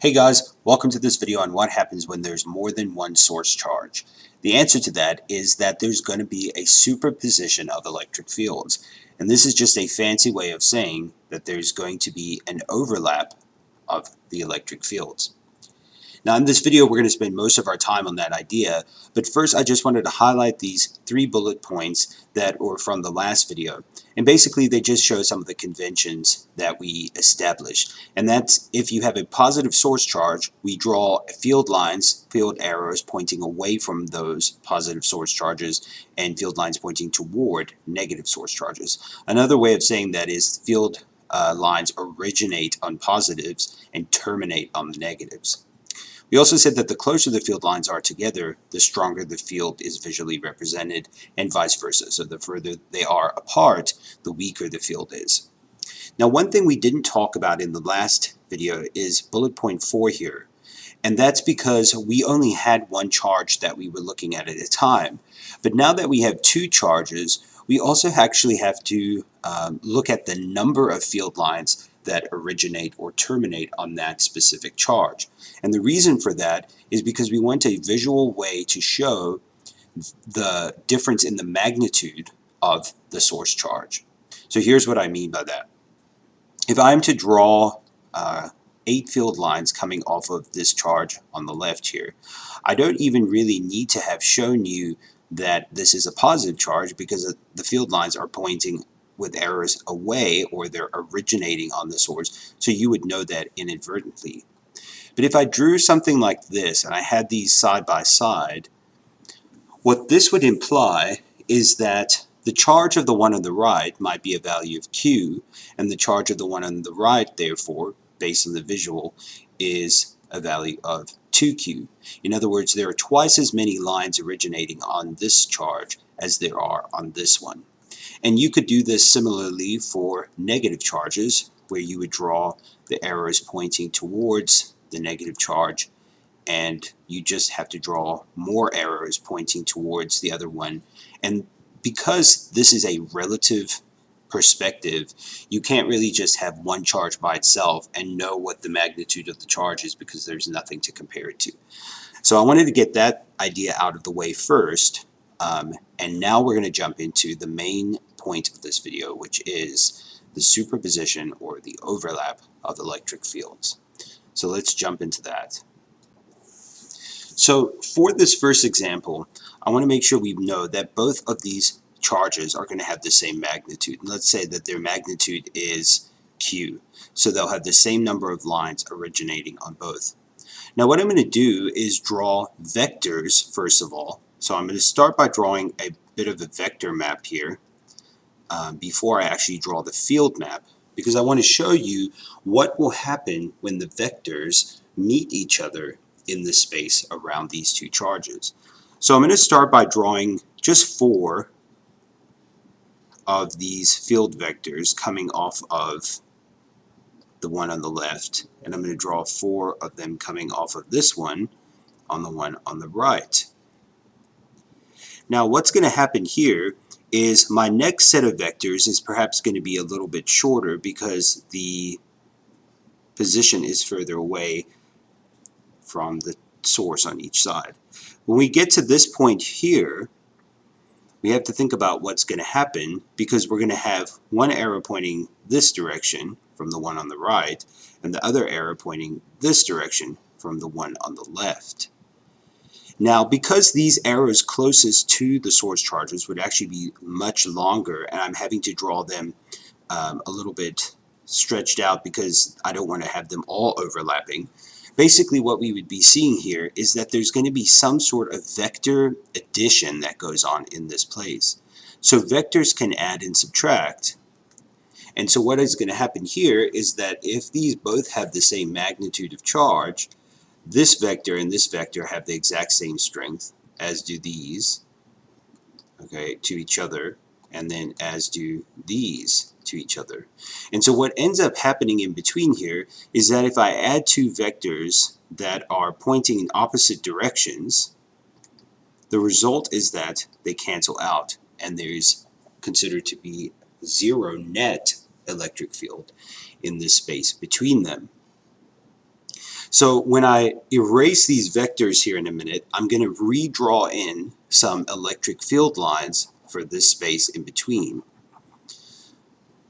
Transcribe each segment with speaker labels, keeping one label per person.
Speaker 1: Hey guys, welcome to this video on what happens when there's more than one source charge. The answer to that is that there's going to be a superposition of electric fields. And this is just a fancy way of saying that there's going to be an overlap of the electric fields. Now in this video we're going to spend most of our time on that idea, but first I just wanted to highlight these 3 bullet points that were from the last video. And basically they just show some of the conventions that we established. And that's if you have a positive source charge, we draw field lines, field arrows pointing away from those positive source charges and field lines pointing toward negative source charges. Another way of saying that is field lines originate on positives and terminate on the negatives. We also said that the closer the field lines are together, the stronger the field is visually represented, and vice versa. So the further they are apart, the weaker the field is. Now, one thing we didn't talk about in the last video is bullet point 4 here. And that's because we only had one charge that we were looking at a time. But now that we have 2 charges, we also actually have to look at the number of field lines that originate or terminate on that specific charge. And the reason for that is because we want a visual way to show the difference in the magnitude of the source charge. So here's what I mean by that. If I'm to draw 8 field lines coming off of this charge on the left here, I don't even really need to have shown you that this is a positive charge because the field lines are pointing with arrows away, or they're originating on the source, so you would know that inadvertently. But if I drew something like this and I had these side by side, what this would imply is that the charge of the one on the right might be a value of Q, and the charge of the one on the right, therefore, based on the visual, is a value of 2Q. In other words, there are twice as many lines originating on this charge as there are on this one. And you could do this similarly for negative charges, where you would draw the arrows pointing towards the negative charge, and you just have to draw more arrows pointing towards the other one. And because this is a relative perspective, you can't really just have one charge by itself and know what the magnitude of the charge is, because there's nothing to compare it to. So I wanted to get that idea out of the way first, and now we're going to jump into the main point of this video, which is the superposition or the overlap of electric fields. So let's jump into that. So for this first example, I want to make sure we know that both of these charges are going to have the same magnitude. And let's say that their magnitude is Q. So they'll have the same number of lines originating on both. Now what I'm going to do is draw vectors first of all. So I'm going to start by drawing a bit of a vector map here before I actually draw the field map, because I want to show you what will happen when the vectors meet each other in the space around these 2 charges. So I'm going to start by drawing just 4 of these field vectors coming off of the one on the left, and I'm going to draw 4 of them coming off of this one on the one on the right. Now what's going to happen here is my next set of vectors is perhaps going to be a little bit shorter because the position is further away from the source on each side. When we get to this point here, we have to think about what's going to happen, because we're going to have one arrow pointing this direction from the one on the right, and the other arrow pointing this direction from the one on the left. Now, because these arrows closest to the source charges would actually be much longer, and I'm having to draw them a little bit stretched out because I don't want to have them all overlapping, basically what we would be seeing here is that there's going to be some sort of vector addition that goes on in this place. So vectors can add and subtract. And so what is going to happen here is that if these both have the same magnitude of charge, this vector and this vector have the exact same strength, as do these, okay, to each other, and then as do these to each other. And so what ends up happening in between here is that if I add 2 vectors that are pointing in opposite directions, the result is that they cancel out, and there's considered to be 0 net electric field in this space between them. So when I erase these vectors here in a minute, I'm going to redraw in some electric field lines for this space in between.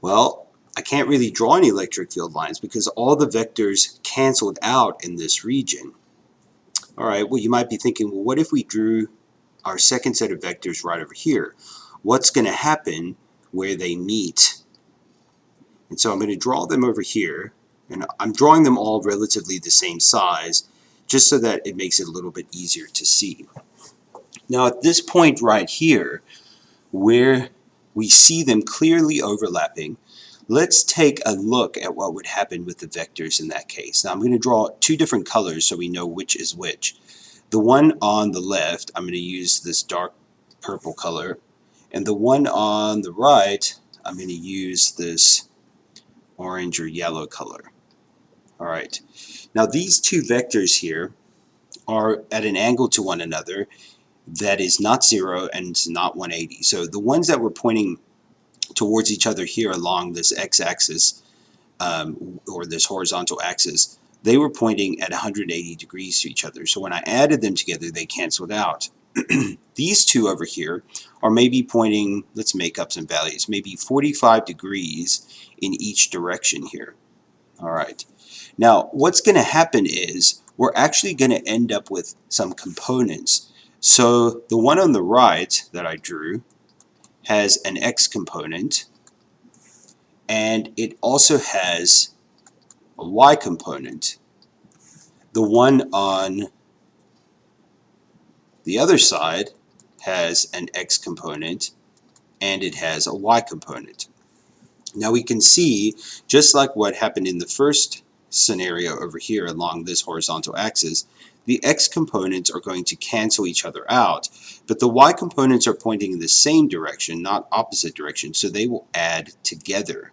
Speaker 1: Well, I can't really draw any electric field lines because all the vectors canceled out in this region. All right, well, you might be thinking, well, what if we drew our second set of vectors right over here? What's going to happen where they meet? And so I'm going to draw them over here, and I'm drawing them all relatively the same size, just so that it makes it a little bit easier to see. Now at this point right here, where we see them clearly overlapping, let's take a look at what would happen with the vectors in that case. Now I'm going to draw two different colors so we know which is which. The one on the left, I'm going to use this dark purple color, and the one on the right, I'm going to use this orange or yellow color. All right, now these two vectors here are at an angle to one another that is not 0 and it's not 180. So the ones that were pointing towards each other here along this x-axis or this horizontal axis, they were pointing at 180 degrees to each other. So when I added them together, they canceled out. These two over here are maybe pointing, let's make up some values, maybe 45 degrees in each direction here. All right. Now, what's going to happen is we're actually going to end up with some components. So the one on the right that I drew has an x component, and it also has a y component. The one on the other side has an x component, and it has a y component. Now we can see, just like what happened in the first scenario over here along this horizontal axis, the x components are going to cancel each other out, but the y components are pointing in the same direction, not opposite direction, so they will add together.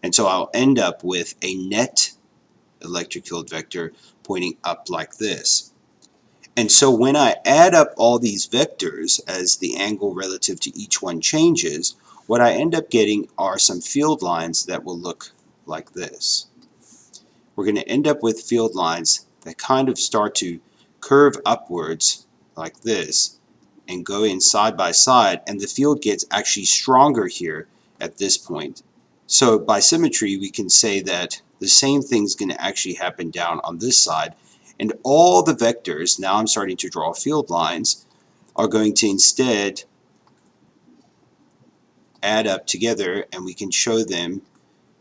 Speaker 1: And so I'll end up with a net electric field vector pointing up like this. And so when I add up all these vectors as the angle relative to each one changes, what I end up getting are some field lines that will look like this. We're going to end up with field lines that kind of start to curve upwards like this and go in side by side, and the field gets actually stronger here at this point. So by symmetry, we can say that the same thing is going to actually happen down on this side, and all the vectors, now I'm starting to draw field lines, are going to instead add up together, and we can show them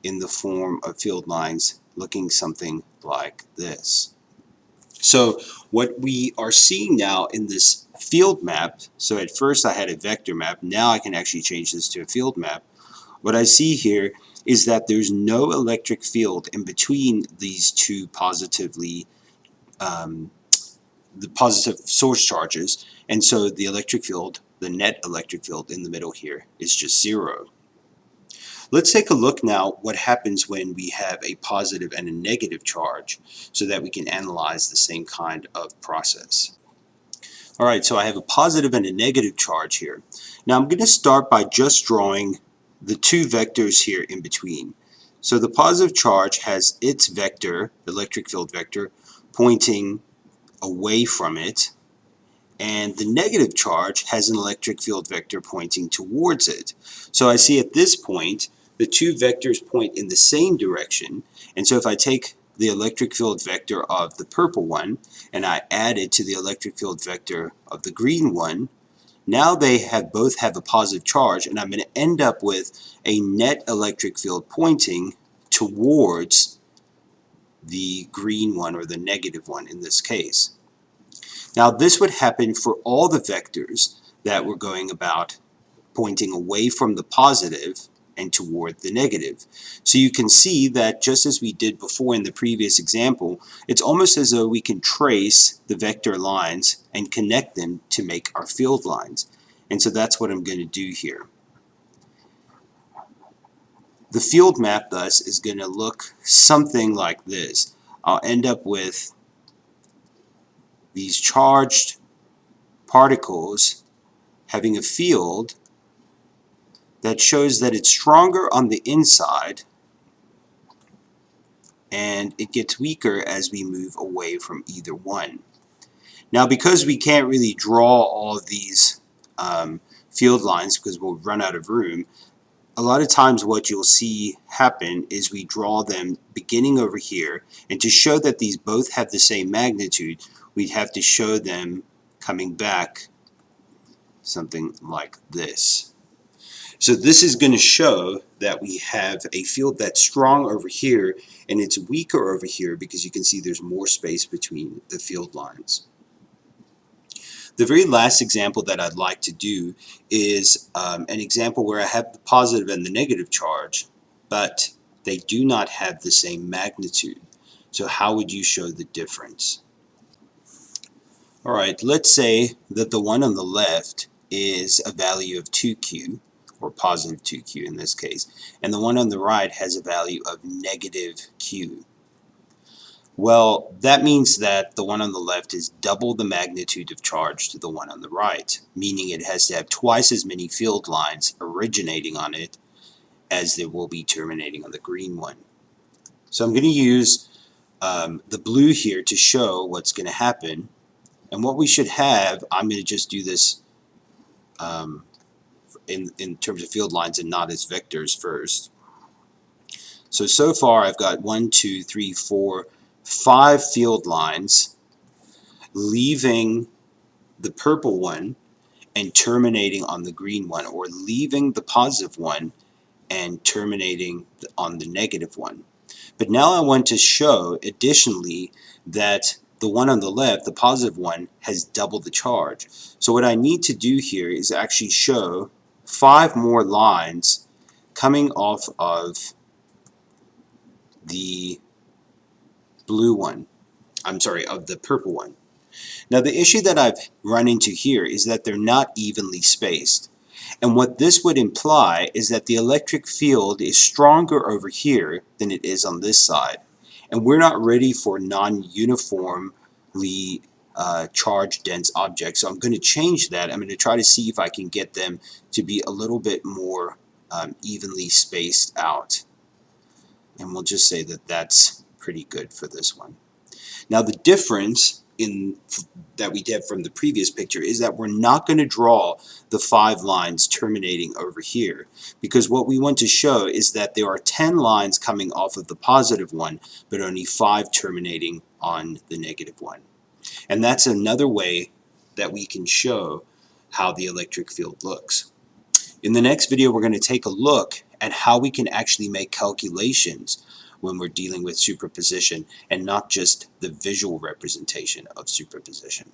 Speaker 1: in the form of field lines looking something like this. So what we are seeing now in this field map, so at first I had a vector map, now I can actually change this to a field map. What I see here is that there's no electric field in between these two positively the positive source charges, and so the electric field, the net electric field in the middle here, is just 0. Let's take a look now what happens when we have a positive and a negative charge so that we can analyze the same kind of process. Alright, so I have a positive and a negative charge here. Now I'm going to start by just drawing the two vectors here in between. So the positive charge has its vector, electric field vector, pointing away from it, and the negative charge has an electric field vector pointing towards it. So I see at this point the two vectors point in the same direction, and so if I take the electric field vector of the purple one and I add it to the electric field vector of the green one, now they both have a positive charge, and I'm going to end up with a net electric field pointing towards the green one, or the negative one in this case. Now this would happen for all the vectors that were going about pointing away from the positive and toward the negative. So you can see that just as we did before in the previous example, it's almost as though we can trace the vector lines and connect them to make our field lines. And so that's what I'm going to do here. The field map thus is going to look something like this. I'll end up with these charged particles having a field that shows that it's stronger on the inside and it gets weaker as we move away from either one. Now, because we can't really draw all of these field lines because we'll run out of room, a lot of times what you'll see happen is we draw them beginning over here, and to show that these both have the same magnitude, we'd have to show them coming back something like this. So this is going to show that we have a field that's strong over here and it's weaker over here because you can see there's more space between the field lines. The very last example that I'd like to do is an example where I have the positive and the negative charge, but they do not have the same magnitude. So how would you show the difference? Alright, let's say that the one on the left is a value of 2q, or positive 2q in this case, and the one on the right has a value of negative q. Well, that means that the one on the left is double the magnitude of charge to the one on the right, meaning it has to have twice as many field lines originating on it as there will be terminating on the green one. So I'm going to use the blue here to show what's going to happen. And what we should have, I'm going to just do this in terms of field lines and not as vectors first. So far I've got 1, 2, 3, 4, 5 field lines leaving the purple one and terminating on the green one, or leaving the positive one and terminating on the negative one. But now I want to show additionally that the one on the left, the positive one, has double the charge. So what I need to do here is actually show 5 more lines coming off of the blue one. I'm sorry, of the purple one. Now the issue that I've run into here is that they're not evenly spaced. And what this would imply is that the electric field is stronger over here than it is on this side. And we're not ready for non-uniformly charge dense objects. So I'm going to change that. I'm going to try to see if I can get them to be a little bit more evenly spaced out. And we'll just say that that's pretty good for this one. Now the difference that we did from the previous picture is that we're not going to draw the 5 lines terminating over here, because what we want to show is that there are 10 lines coming off of the positive one, but only 5 terminating on the negative one. And that's another way that we can show how the electric field looks. In the next video, we're going to take a look at how we can actually make calculations when we're dealing with superposition and not just the visual representation of superposition.